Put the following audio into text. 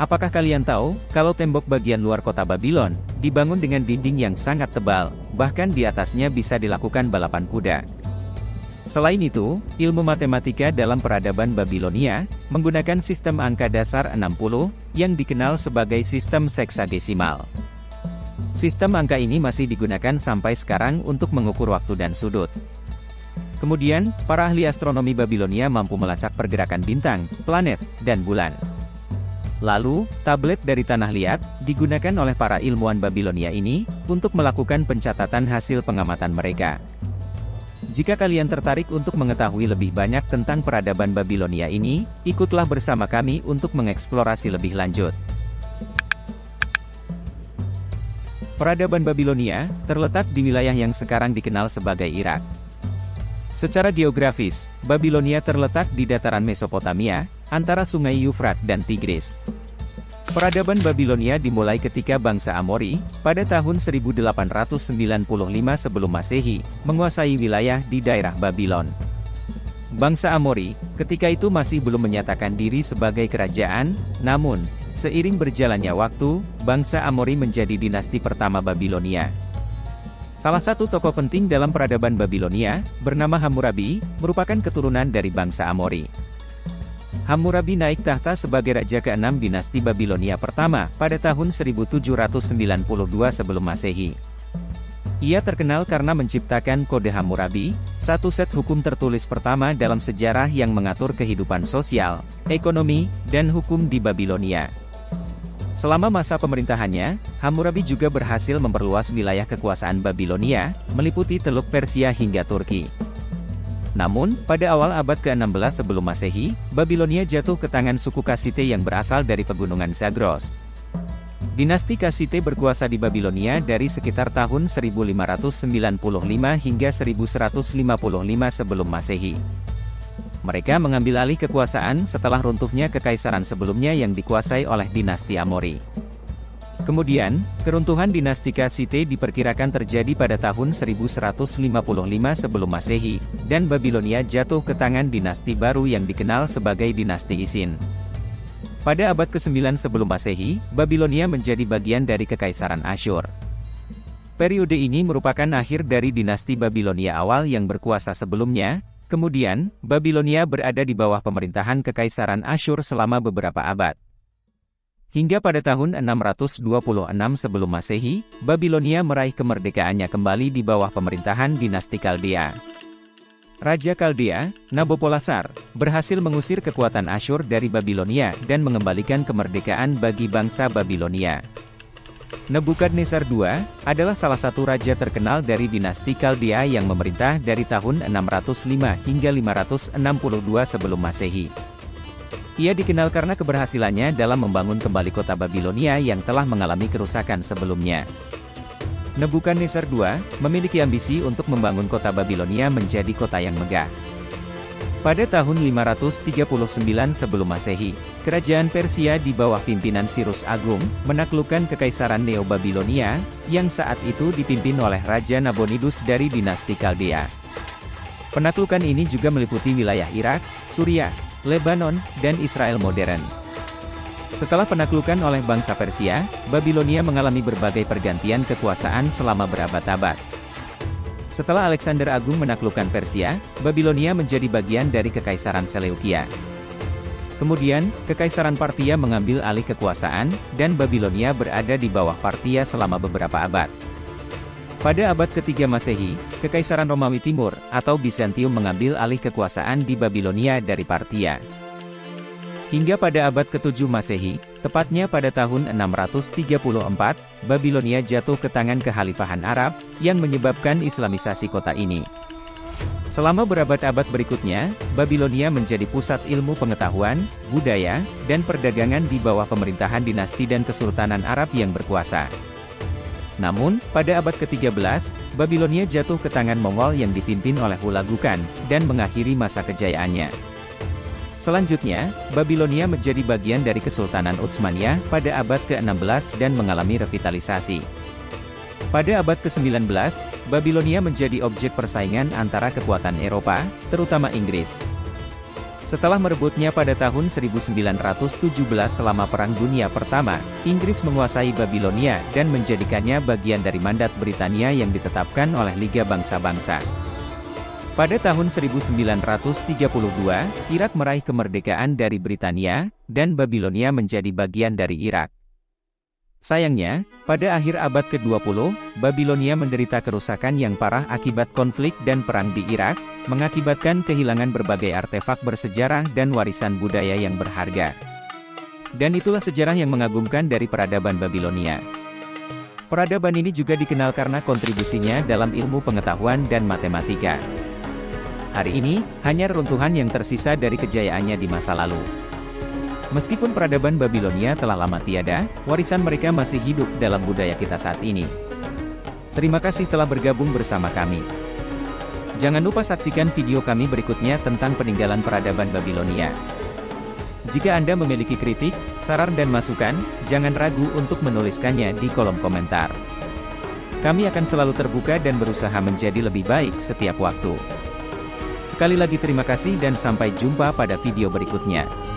Apakah kalian tahu, kalau tembok bagian luar kota Babylon, dibangun dengan dinding yang sangat tebal, bahkan di atasnya bisa dilakukan balapan kuda. Selain itu, ilmu matematika dalam peradaban Babilonia, menggunakan sistem angka dasar 60, yang dikenal sebagai sistem seksagesimal. Sistem angka ini masih digunakan sampai sekarang untuk mengukur waktu dan sudut. Kemudian, para ahli astronomi Babilonia mampu melacak pergerakan bintang, planet, dan bulan. Lalu, tablet dari tanah liat, digunakan oleh para ilmuwan Babilonia ini, untuk melakukan pencatatan hasil pengamatan mereka. Jika kalian tertarik untuk mengetahui lebih banyak tentang peradaban Babilonia ini, ikutlah bersama kami untuk mengeksplorasi lebih lanjut. Peradaban Babilonia, terletak di wilayah yang sekarang dikenal sebagai Irak. Secara geografis, Babilonia terletak di dataran Mesopotamia, antara sungai Yufrat dan Tigris. Peradaban Babilonia dimulai ketika bangsa Amori, pada tahun 1895 sebelum Masehi, menguasai wilayah di daerah Babylon. Bangsa Amori, ketika itu masih belum menyatakan diri sebagai kerajaan, namun, seiring berjalannya waktu, bangsa Amori menjadi dinasti pertama Babilonia. Salah satu tokoh penting dalam peradaban Babilonia, bernama Hammurabi, merupakan keturunan dari bangsa Amori. Hammurabi naik tahta sebagai raja ke-6 dinasti Babilonia pertama, pada tahun 1792 sebelum Masehi. Ia terkenal karena menciptakan Kode Hammurabi, satu set hukum tertulis pertama dalam sejarah yang mengatur kehidupan sosial, ekonomi, dan hukum di Babilonia. Selama masa pemerintahannya, Hammurabi juga berhasil memperluas wilayah kekuasaan Babilonia, meliputi Teluk Persia hingga Turki. Namun, pada awal abad ke-16 sebelum Masehi, Babilonia jatuh ke tangan suku Kassite yang berasal dari pegunungan Zagros. Dinasti Kassite berkuasa di Babilonia dari sekitar tahun 1595 hingga 1155 sebelum Masehi. Mereka mengambil alih kekuasaan setelah runtuhnya kekaisaran sebelumnya yang dikuasai oleh dinasti Amori. Kemudian, keruntuhan dinasti Kassite diperkirakan terjadi pada tahun 1155 sebelum Masehi, dan Babilonia jatuh ke tangan dinasti baru yang dikenal sebagai dinasti Isin. Pada abad ke-9 sebelum Masehi, Babilonia menjadi bagian dari kekaisaran Asyur. Periode ini merupakan akhir dari dinasti Babilonia awal yang berkuasa sebelumnya. Kemudian, Babilonia berada di bawah pemerintahan kekaisaran Asyur selama beberapa abad. Hingga pada tahun 626 sebelum Masehi, Babilonia meraih kemerdekaannya kembali di bawah pemerintahan dinasti Kaldea. Raja Kaldea, Nabopolassar, berhasil mengusir kekuatan Asyur dari Babilonia dan mengembalikan kemerdekaan bagi bangsa Babilonia. Nebukadnezar II adalah salah satu raja terkenal dari dinasti Kaldea yang memerintah dari tahun 605 hingga 562 sebelum Masehi. Ia dikenal karena keberhasilannya dalam membangun kembali kota Babilonia yang telah mengalami kerusakan sebelumnya. Nebukadnezar II memiliki ambisi untuk membangun kota Babilonia menjadi kota yang megah. Pada tahun 539 sebelum Masehi, kerajaan Persia di bawah pimpinan Cyrus Agung menaklukkan kekaisaran Neo-Babilonia, yang saat itu dipimpin oleh Raja Nabonidus dari dinasti Kaldea. Penaklukan ini juga meliputi wilayah Irak, Suriah, Lebanon, dan Israel modern. Setelah penaklukan oleh bangsa Persia, Babilonia mengalami berbagai pergantian kekuasaan selama berabad-abad. Setelah Alexander Agung menaklukkan Persia, Babilonia menjadi bagian dari Kekaisaran Seleukia. Kemudian, Kekaisaran Parthia mengambil alih kekuasaan, dan Babilonia berada di bawah Parthia selama beberapa abad. Pada abad ketiga Masehi, Kekaisaran Romawi Timur, atau Bizantium mengambil alih kekuasaan di Babilonia dari Parthia. Hingga pada abad ke-7 Masehi, tepatnya pada tahun 634, Babilonia jatuh ke tangan Kekhalifahan Arab, yang menyebabkan Islamisasi kota ini. Selama berabad-abad berikutnya, Babilonia menjadi pusat ilmu pengetahuan, budaya, dan perdagangan di bawah pemerintahan dinasti dan kesultanan Arab yang berkuasa. Namun, pada abad ke-13, Babilonia jatuh ke tangan Mongol yang dipimpin oleh Hulagukan, dan mengakhiri masa kejayaannya. Selanjutnya, Babilonia menjadi bagian dari Kesultanan Utsmaniyah pada abad ke-16 dan mengalami revitalisasi. Pada abad ke-19, Babilonia menjadi objek persaingan antara kekuatan Eropa, terutama Inggris. Setelah merebutnya pada tahun 1917 selama Perang Dunia Pertama, Inggris menguasai Babilonia dan menjadikannya bagian dari mandat Britania yang ditetapkan oleh Liga Bangsa-Bangsa. Pada tahun 1932, Irak meraih kemerdekaan dari Britania, dan Babilonia menjadi bagian dari Irak. Sayangnya, pada akhir abad ke-20, Babilonia menderita kerusakan yang parah akibat konflik dan perang di Irak, mengakibatkan kehilangan berbagai artefak bersejarah dan warisan budaya yang berharga. Dan itulah sejarah yang mengagumkan dari peradaban Babilonia. Peradaban ini juga dikenal karena kontribusinya dalam ilmu pengetahuan dan matematika. Hari ini, hanya reruntuhan yang tersisa dari kejayaannya di masa lalu. Meskipun peradaban Babilonia telah lama tiada, warisan mereka masih hidup dalam budaya kita saat ini. Terima kasih telah bergabung bersama kami. Jangan lupa saksikan video kami berikutnya tentang peninggalan peradaban Babilonia. Jika Anda memiliki kritik, saran dan masukan, jangan ragu untuk menuliskannya di kolom komentar. Kami akan selalu terbuka dan berusaha menjadi lebih baik setiap waktu. Sekali lagi terima kasih dan sampai jumpa pada video berikutnya.